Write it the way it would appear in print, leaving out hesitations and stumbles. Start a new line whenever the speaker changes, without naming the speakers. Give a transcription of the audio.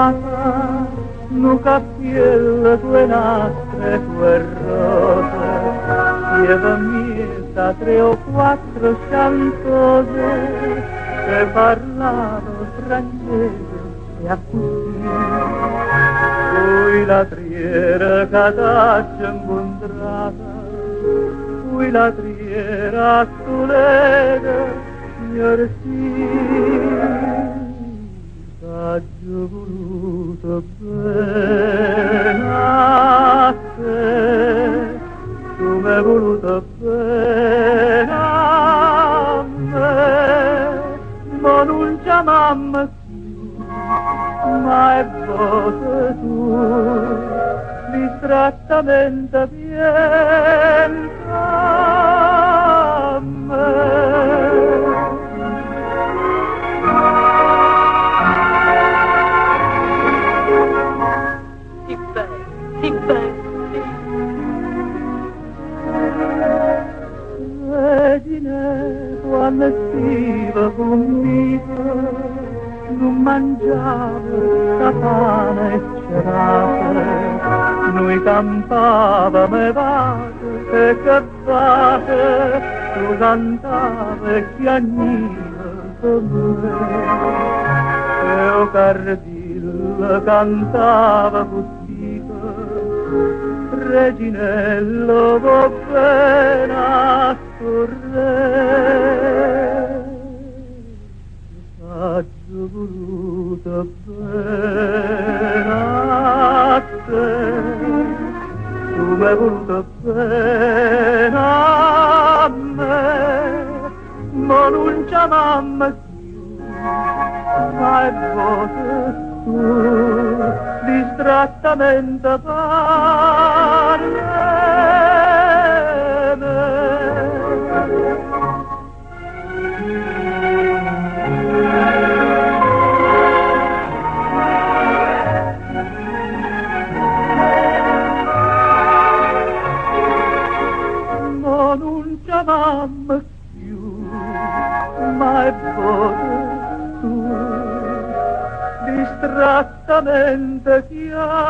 innamorata, nu cappiello tue nastre, tue rose, pieva mieta 3 o 4 chantose, che parlano francese e a così. Poi la triera cataccia incontrata, poi la triera a Toledo, signor sì. T'aggio voluto bene a te, tu m'hai voluto bene a me, ma non chiamammi più, ma è voce tu, distrattamente vieni a me.
Sì, beh, sì.
Regine, quando stiva conmigo, non mangiavo la pane e cerate, noi campavamo e vate e che fate, tu cantavi e piagniva con me, e o Cardillo cantava così. Reginello va bene a Torre, t'aggio voluto bene a te, tu m'hai voluto bene a me, ma non chiamammi più, ma è voce tu, distrattamente parli. Ma non chiamammi più, ma è voce tu, distrattamente chiama.